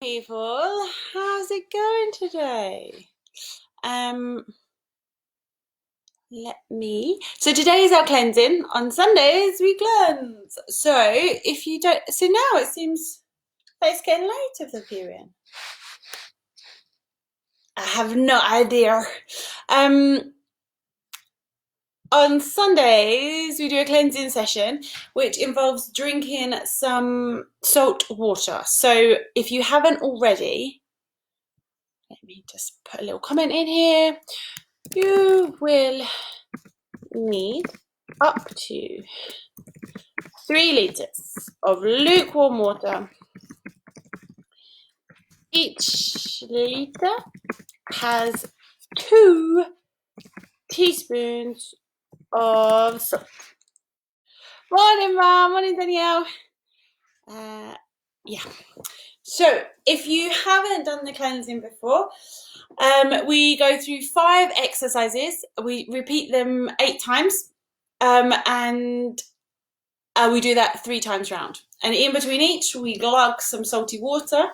people, how's it going today? So today is our cleansing. On Sundays we cleanse. So if you don't, so now it seems like it's getting late of the period. I have no idea. On Sundays we do a cleansing session which involves drinking some salt water. So if you haven't already, let me just put a little comment in here. You will need up to 3 litres of lukewarm water. Each litre has 2 teaspoons of salt. Morning, Mum. Morning, Danielle. Yeah. So if you haven't done the cleansing before, we go through 5 exercises. We repeat them 8 times, and we do that 3 times round. And in between each, we glug some salty water,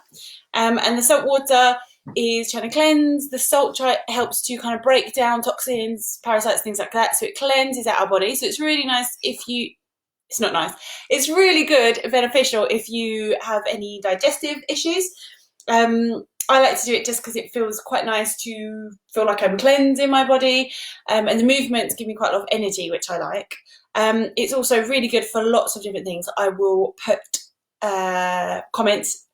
and the salt water is trying to cleanse. The salt helps to kind of break down toxins, parasites, things like that. So it cleanses out our body. So it's really nice if you, it's not nice, it's really good and beneficial if you have any digestive issues. I like to do it just because it feels quite nice to feel like I'm cleansing my body, and the movements give me quite a lot of energy, which I like. It's also really good for lots of different things. I will put comments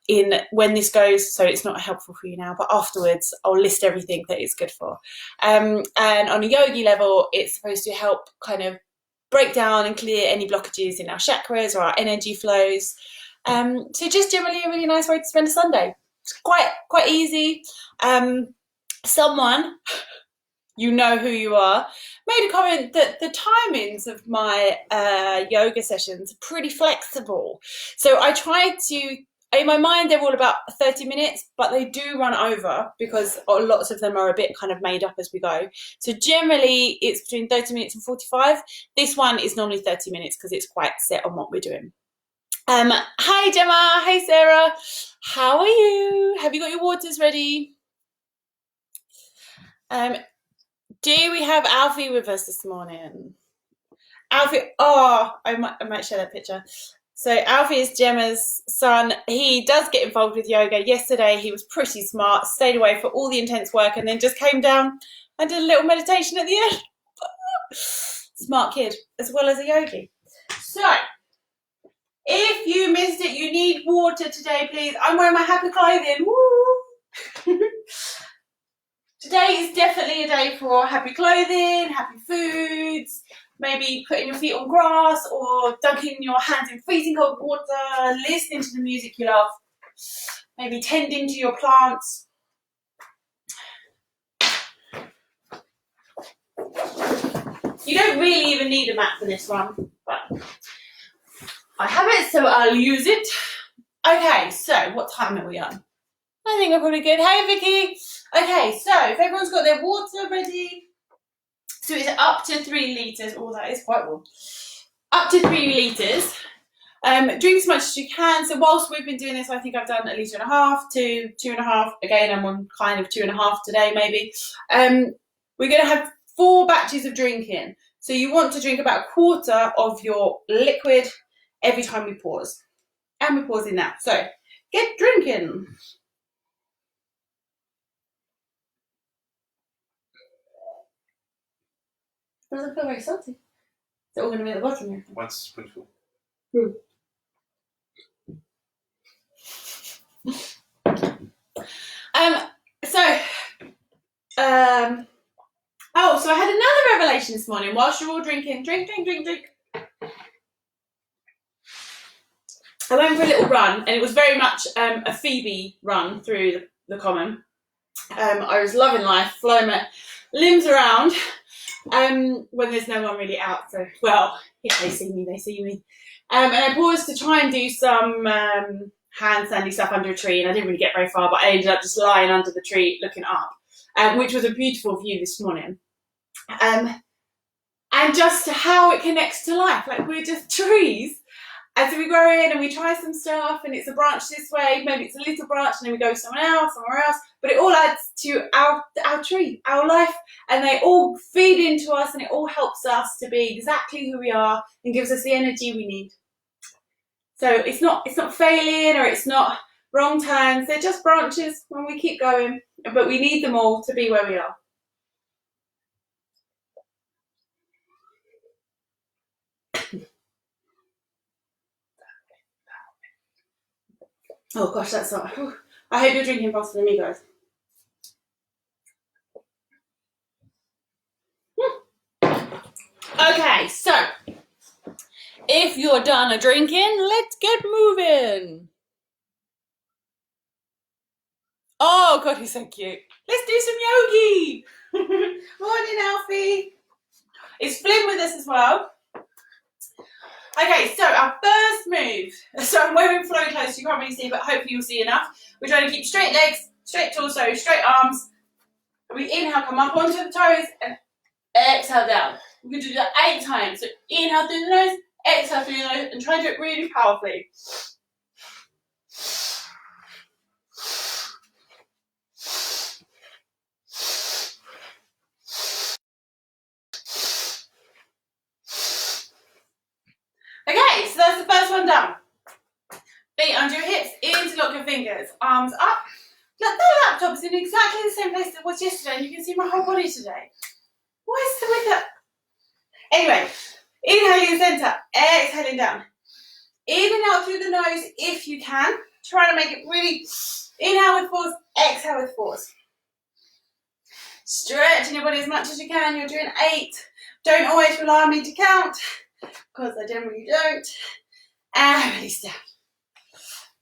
in when this goes, so it's not helpful for you now, but afterwards I'll list everything that it's good for. And on a yogi level, it's supposed to help kind of break down and clear any blockages in our chakras or our energy flows. So just generally a really nice way to spend a Sunday. It's quite easy. Someone, you know who you are, made a comment that the timings of my yoga sessions are pretty flexible. So I try to, in my mind they're all about 30 minutes, but they do run over because lots of them are a bit kind of made up as we go. So generally it's between 30 minutes and 45. This one is normally 30 minutes because it's quite set on what we're doing. Hi Gemma, hey Sarah, how are you? Have you got your waters ready? Do we have Alfie with us this morning? Alfie, oh, I might share that picture. So Alfie is Gemma's son. He does get involved with yoga. Yesterday he was pretty smart, stayed away for all the intense work and then just came down and did a little meditation at the end. Smart kid, as well as a yogi. So, if you missed it, you need water today, please. I'm wearing my happy clothing. Woo! Today is definitely a day for happy clothing, happy foods, maybe putting your feet on grass or dunking your hands in freezing cold water, listening to the music you love, maybe tending to your plants. You don't really even need a mat for this one, but I have it, so I'll use it. Okay, so what time are we on? I think we're probably good. Hey, Vicky. Okay, so if everyone's got their water ready, so it's up to 3 litres. Oh, that is quite warm. Up to 3 litres. Drink as much as you can. So whilst we've been doing this, I think I've done at least 1.5 to 2.5. Again, I'm on kind of 2.5 today, maybe. We're going to have 4 batches of drinking. So you want to drink about 1/4 of your liquid every time we pause. And we're pausing now. So get drinking. Doesn't feel very salty. Is it all going to be at the bottom here? 1 spoonful. So I had another revelation this morning whilst you're all drinking. Drink. I went for a little run and it was very much a Phoebe run through the common. I was loving life, flowing my limbs around when there's no one really out. So, well, if they see me. And I paused to try and do some handstandy stuff under a tree and I didn't really get very far, but I ended up just lying under the tree looking up, which was a beautiful view this morning. And just how it connects to life, like we're just trees. And so we grow in and we try some stuff, and it's a branch this way, maybe it's a little branch, and then we go somewhere else, but it all adds to our tree, our life, and they all feed into us, and it all helps us to be exactly who we are and gives us the energy we need. So it's not failing, or it's not wrong turns, they're just branches when we keep going, but we need them all to be where we are. Oh gosh, that's not. I hope you're drinking faster than me, guys. Okay, so if you're done a drinking, let's get moving. Oh god, he's so cute. Let's do some yogi. Morning, Alfie. Is Flynn with us as well? Okay, so our first move. So I'm wearing flowy clothes, so you can't really see, but hopefully you'll see enough. We're trying to keep straight legs, straight torso, straight arms. We inhale, come up onto the toes, and exhale down. We're going to do that 8 times. So inhale through the nose, exhale through the nose, and try to do it really powerfully. Okay, so that's the first one done. Feet under your hips, interlock your fingers, arms up. Look, the laptop's in exactly the same place it was yesterday, and you can see my whole body today. What is the with that? Anyway, inhaling centre, exhaling down. Even out through the nose if you can. Try to make it really, inhale with force, exhale with force. Stretching your body as much as you can. You're doing 8. Don't always rely on me to count, because I generally don't. And release down.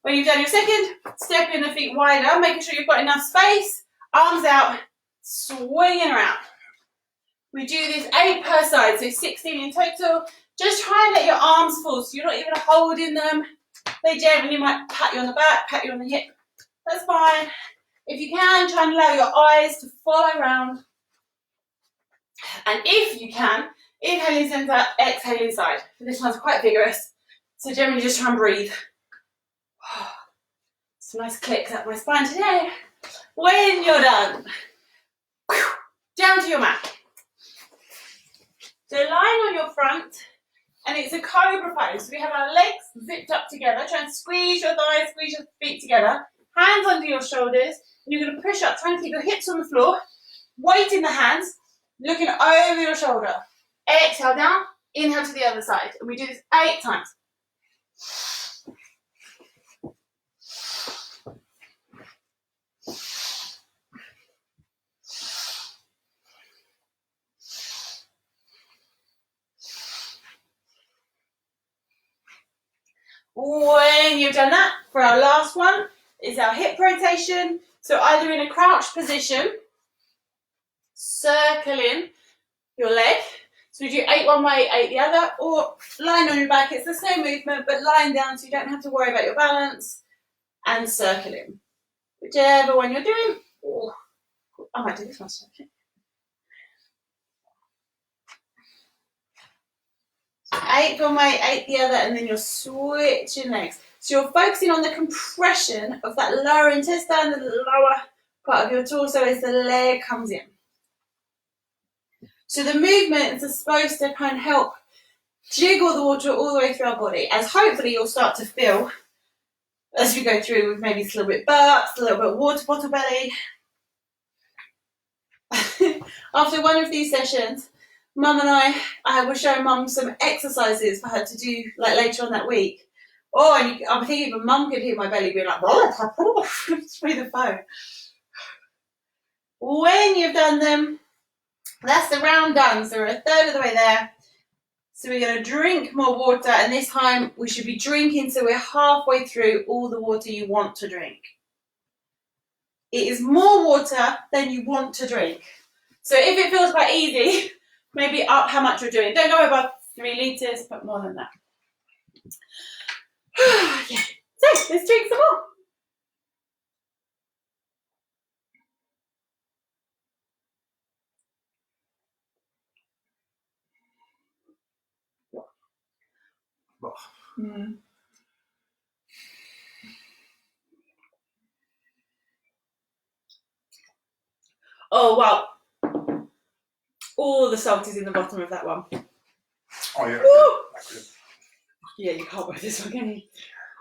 When you've done your second, step in the feet wider, making sure you've got enough space. Arms out, swinging around. We do this 8 per side, so 16 in total. Just try and let your arms fall, so you're not even holding them. They gently might pat you on the back, pat you on the hip. That's fine. If you can, try and allow your eyes to follow around. And if you can, inhaling centre, exhaling side. This one's quite vigorous, so generally just try and breathe. Some nice clicks up my spine today. When you're done, down to your mat. So lying on your front, and it's a cobra pose. So we have our legs zipped up together. Try and squeeze your thighs, squeeze your feet together. Hands under your shoulders. And you're going to push up, trying to keep your hips on the floor. Weight in the hands, looking over your shoulder. Exhale down, inhale to the other side. And we do this 8 times. When you've done that, for our last one, is our hip rotation. So either in a crouched position, circling your leg. So we do 8 one way, 8 the other, or lying on your back. It's the same movement, but lying down so you don't have to worry about your balance, and circling. Whichever one you're doing. Oh, I might do this one. So 8 one way, 8 the other, and then you're switching legs. So you're focusing on the compression of that lower intestine, the lower part of your torso as the leg comes in. So the movements are supposed to kind of help jiggle the water all the way through our body, as hopefully you'll start to feel as we go through with maybe a little bit burps, a little bit water bottle belly. After one of these sessions, Mum and I will show Mum some exercises for her to do like later on that week. Oh, and I think even Mum could hear my belly being like through the phone. When you've done them, that's the round done. So we're a third of the way there. So we're going to drink more water, and this time we should be drinking so we're halfway through all the water you want to drink. It is more water than you want to drink. So if it feels quite easy, maybe up how much you're doing. Don't go above 3 litres, but more than that. Yeah. So let's drink some more. Oh, well, all the salt is in the bottom of that one. Oh, yeah. Woo! Yeah, you can't wear this one, can you?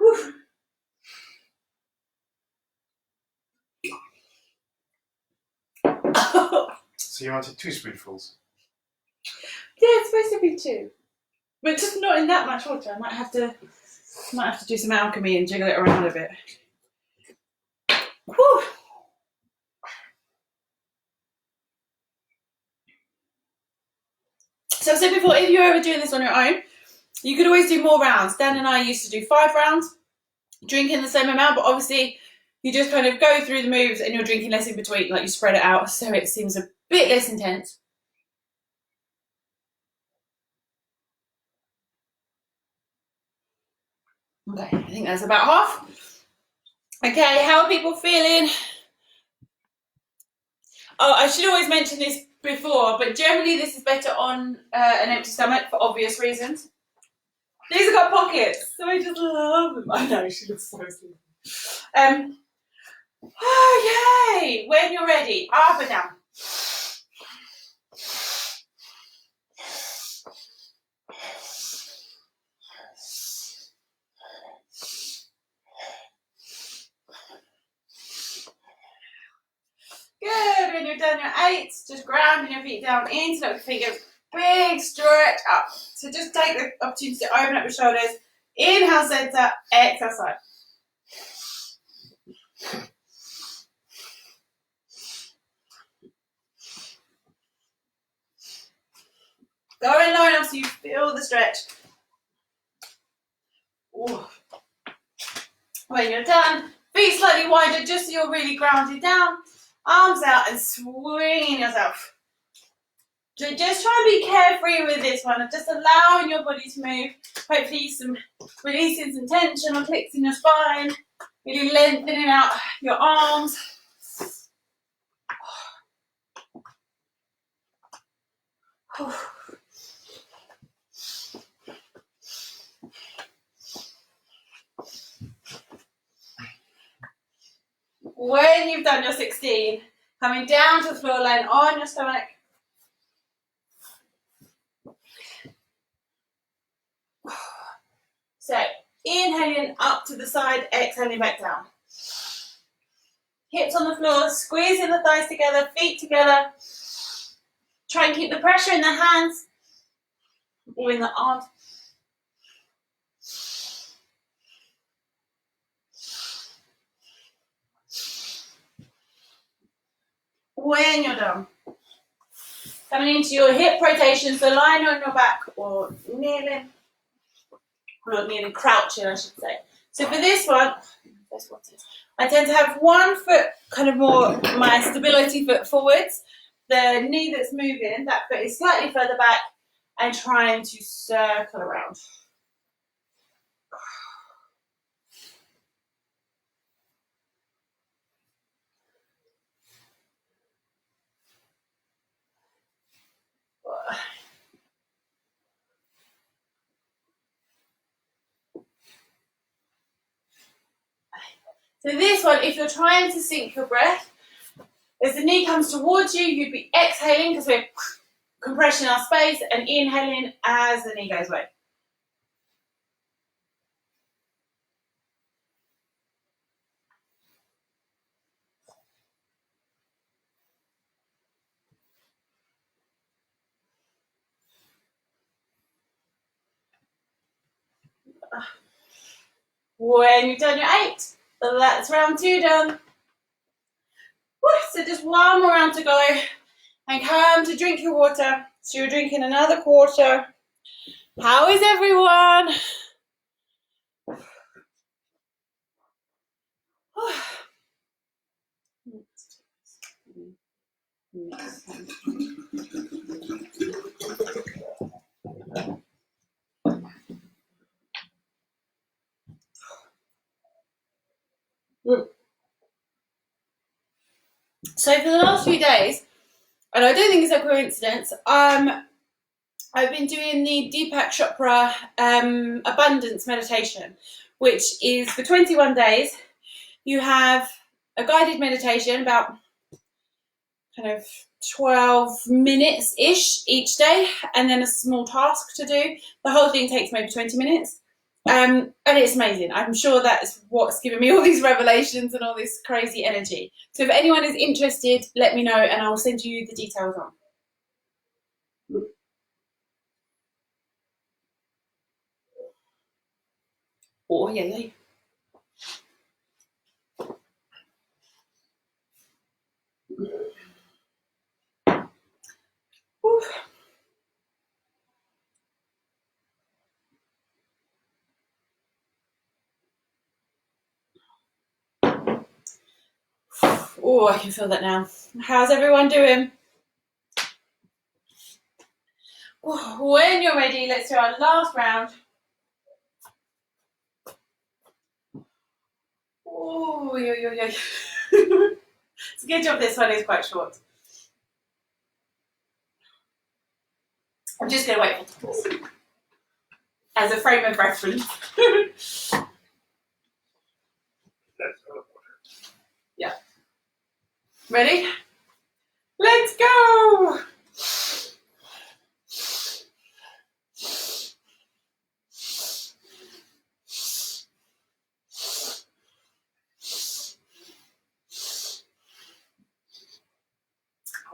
Woo. So you wanted 2 spoonfuls? Yeah, it's supposed to be 2. But just not in that much water. I might have to do some alchemy and jiggle it around a bit. Whew. So I said before, if you're ever doing this on your own, you could always do more rounds. Dan and I used to do 5 rounds, drinking the same amount, but obviously you just kind of go through the moves and you're drinking less in between, like you spread it out, so it seems a bit less intense. Okay, I think that's about half. Okay, how are people feeling? Oh, I should always mention this before, but generally this is better on an empty stomach for obvious reasons. These have got pockets, so I just love them. I know, she looks so sweet. Oh, yay! When you're ready, up and down. Good, when you're done your 8, just grounding your feet down into the fingers. Big stretch up. So just take the opportunity to open up your shoulders. Inhale, center, exhale, side. Going low enough so you feel the stretch. Ooh. When you're done, feet slightly wider just so you're really grounded down. Arms out and swinging yourself. So just try and be carefree with this one, just allowing your body to move. Hopefully releasing some tension or clicks in your spine. Really lengthening out your arms. When you've done your 16, coming down to the floor, laying on your stomach. So, inhaling up to the side, exhaling back down. Hips on the floor, squeezing the thighs together, feet together. Try and keep the pressure in the hands or in the arms. When you're done, coming into your hip rotation, so lying on your back or kneeling, crouching, I should say. So for this one, I tend to have one foot kind of more my stability foot forwards. The knee that's moving, that foot is slightly further back and trying to circle around. So this one, if you're trying to sink your breath, as the knee comes towards you, you'd be exhaling because we're compressing our space and inhaling as the knee goes away. When you've done your 8, that's round 2 done. So just one more round to go and come to drink your water. So you're drinking another quarter. How is everyone? So for the last few days, and I don't think it's a coincidence, I've been doing the Deepak Chopra abundance meditation, which is for 21 days. You have a guided meditation about kind of 12 minutes-ish each day, and then a small task to do. The whole thing takes maybe 20 minutes. And it's amazing. I'm sure that's what's given me all these revelations and all this crazy energy. So if anyone is interested, let me know and I'll send you the details on. Oh, yeah. Whew. Oh, I can feel that now. How's everyone doing? When you're ready, let's do our last round. Oh, yo. It's a good job this one is quite short. I'm just going to wait for this as a frame of reference. Yeah. Ready? Let's go!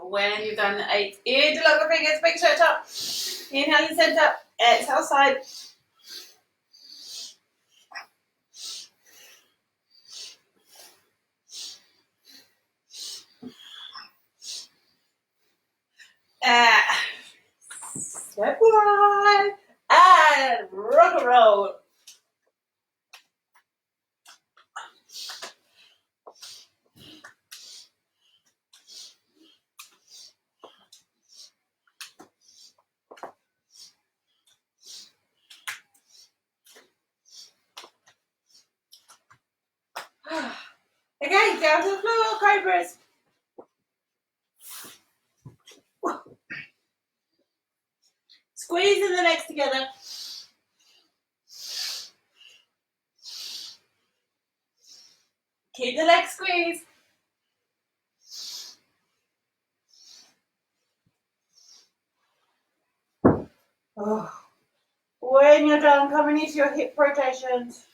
When you've done 8, interlock the fingers, big stretch up. Inhale in center, exhale side. Step one, and rock and roll. Okay, down to the floor, cobras. Squeezing the legs together. Keep the legs squeezed. Oh. When you're done, coming into your hip rotations.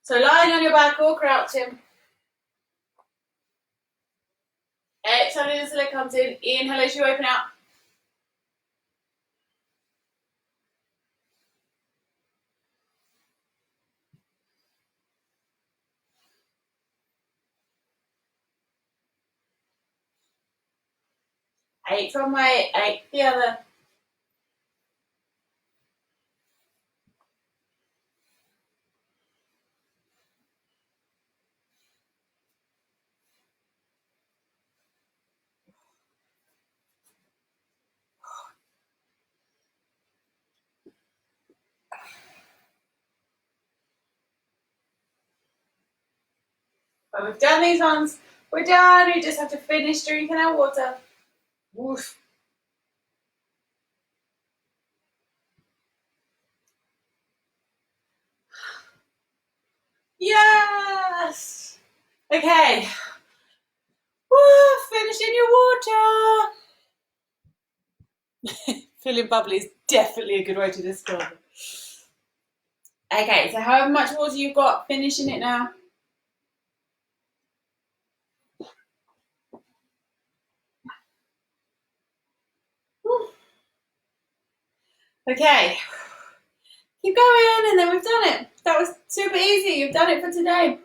So lying on your back or crouching. Exhale as the leg comes in. Inhale as you open out. Eight one way, 8 the other. When we've done these ones, we're done. We just have to finish drinking our water. Woof. Yes! Okay. Woo, finishing your water. Feeling bubbly is definitely a good way to describe it. Okay, so however much water you've got, finishing it now. Okay, keep going, and then we've done it. That was super easy. You've done it for today.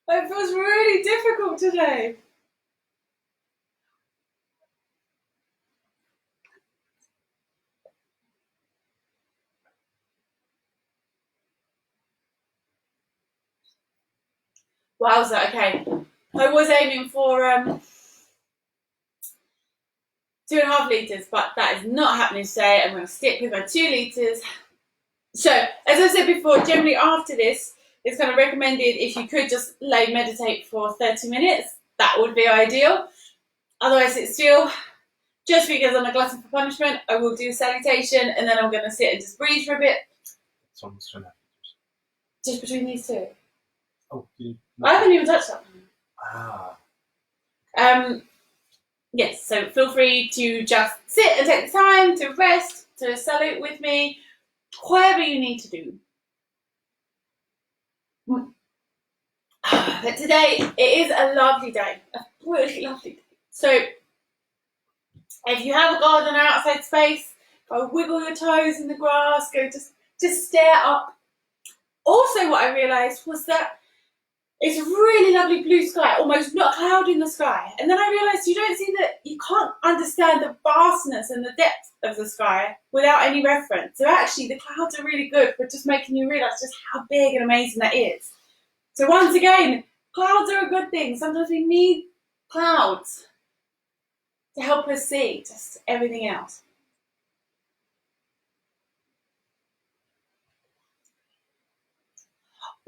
It feels really difficult today. Wowza, okay. I was aiming for 2.5 litres, but that is not happening today. I'm going to stick with my 2 litres. So, as I said before, generally after this, it's kind of recommended if you could just lay meditate for 30 minutes. That would be ideal. Otherwise, it's still Just because I'm a glutton for punishment, I will do a salutation and then I'm going to sit and just breathe for a bit. Someone's trying to. Just between these two. Oh, I haven't even touched that one. Ah. Yes, so feel free to just sit and take the time to rest, to salute with me, whatever you need to do. But today, it is a lovely day, a really lovely day. So, if you have a garden or outside space, go wiggle your toes in the grass, go just stare up. Also, what I realised was that it's a really lovely blue sky, almost not a cloud in the sky. And then I realised you can't understand the vastness and the depth of the sky without any reference. So actually, the clouds are really good for just making you realise just how big and amazing that is. So once again, clouds are a good thing. Sometimes we need clouds to help us see just everything else.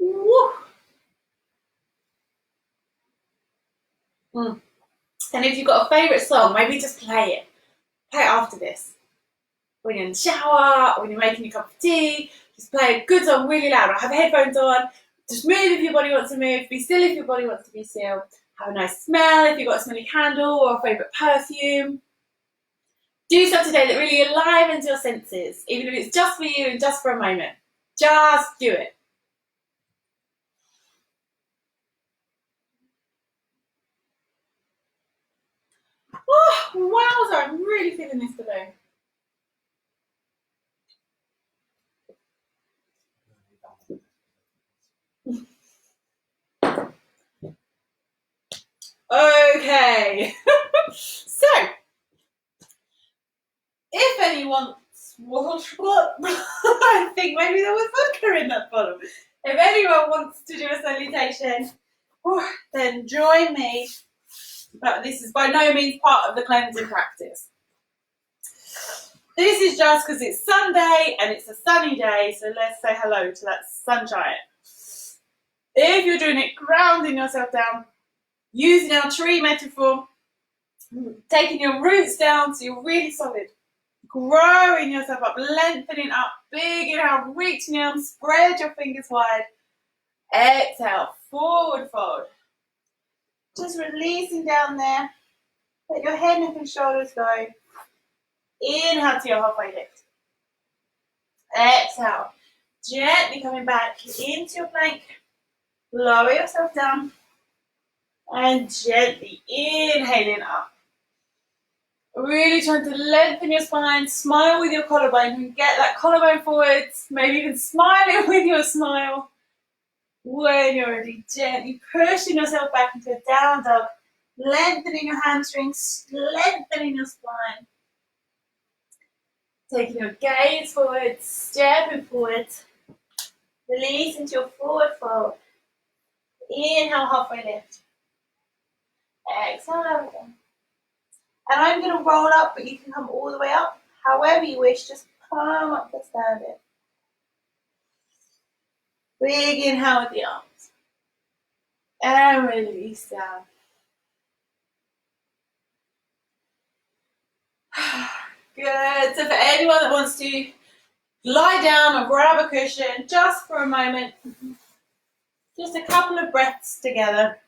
Woo! And if you've got a favourite song, maybe just play it. Play it after this. When you're in the shower, or when you're making your cup of tea, just play a good song really loud. Or have headphones on. Just move if your body wants to move. Be still if your body wants to be still. Have a nice smell if you've got a smelly candle or a favourite perfume. Do stuff today that really enlivens your senses, even if it's just for you and just for a moment. Just do it. Oh, wowza, I'm really feeling this today. Okay. So, if anyone I think maybe there was vodka in that bottle. If anyone wants to do a salutation, then join me. But this is by no means part of the cleansing practice. This is just because it's Sunday and it's a sunny day, so let's say hello to that sunshine. If you're doing it, grounding yourself down, using our tree metaphor, taking your roots down so you're really solid, growing yourself up, lengthening up, big inhale, reaching out, spread your fingers wide, exhale, forward fold. Just releasing down there, let your head, neck and shoulders go. Inhale to your halfway lift. Exhale, gently coming back into your plank, lower yourself down, and gently inhaling up. Really trying to lengthen your spine, smile with your collarbone, and get that collarbone forwards, maybe even smiling with your smile. When you're ready, gently pushing yourself back into a down dog, lengthening your hamstrings, lengthening your spine. Taking your gaze forward, stepping forward, release into your forward fold. Inhale, halfway lift. Exhale, lower down. And I'm going to roll up, but you can come all the way up. However you wish, just come up to standing. Big inhale with the arms. And release down. Good. So for anyone that wants to lie down or grab a cushion just for a moment, just a couple of breaths together.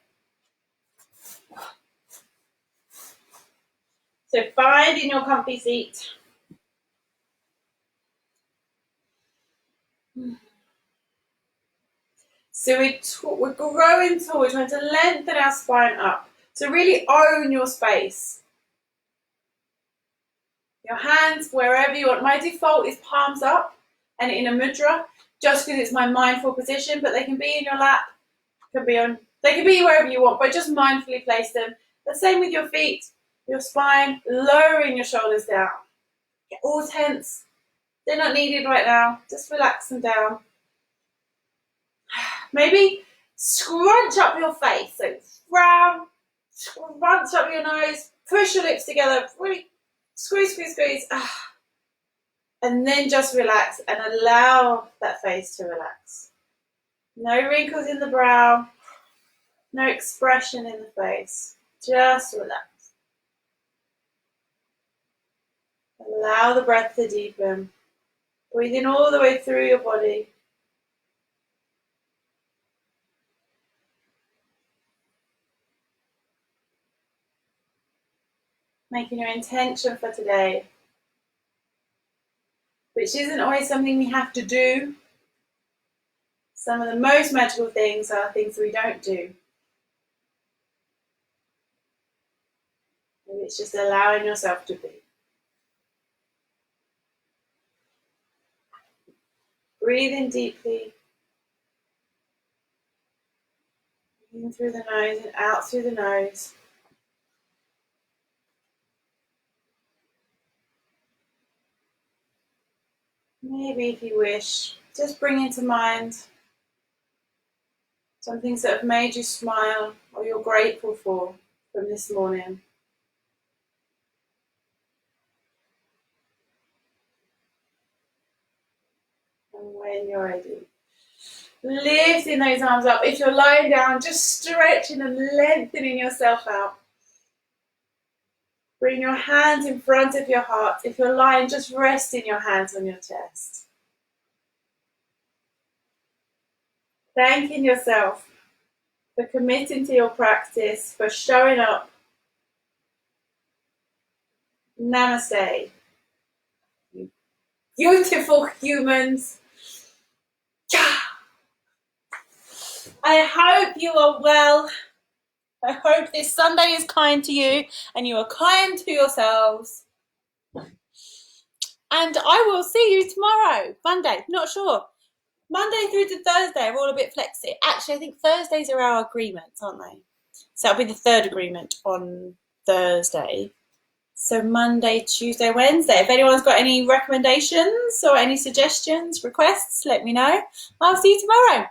So finding your comfy seat. So we're growing tall, we're trying to lengthen our spine up. So really own your space. Your hands wherever you want. My default is palms up and in a mudra, just because it's my mindful position, but they can be in your lap, they can be wherever you want, but just mindfully place them. The same with your feet, your spine, lowering your shoulders down. Get all tense. They're not needed right now. Just relax them down. Maybe scrunch up your face. So frown, scrunch up your nose, push your lips together, really squeeze, squeeze, squeeze. And then just relax and allow that face to relax. No wrinkles in the brow, no expression in the face. Just relax. Allow the breath to deepen. Breathe in all the way through your body. Making your intention for today, which isn't always something we have to do. Some of the most magical things are things we don't do. Maybe it's just allowing yourself to be. Breathe in deeply. In through the nose and out through the nose. Maybe if you wish, just bring into mind some things that have made you smile or you're grateful for from this morning. And when you're ready, lifting those arms up. If you're lying down, just stretching and lengthening yourself out. Bring your hands in front of your heart. If you're lying, just resting your hands on your chest. Thanking yourself for committing to your practice, for showing up. Namaste. Beautiful humans. I hope you are well. I hope this Sunday is kind to you and you are kind to yourselves. And I will see you tomorrow, Monday, not sure. Monday through to Thursday, we're all a bit flexy. Actually, I think Thursdays are our agreements, aren't they? So that'll be the third agreement on Thursday. So Monday, Tuesday, Wednesday. If anyone's got any recommendations or any suggestions, requests, let me know. I'll see you tomorrow.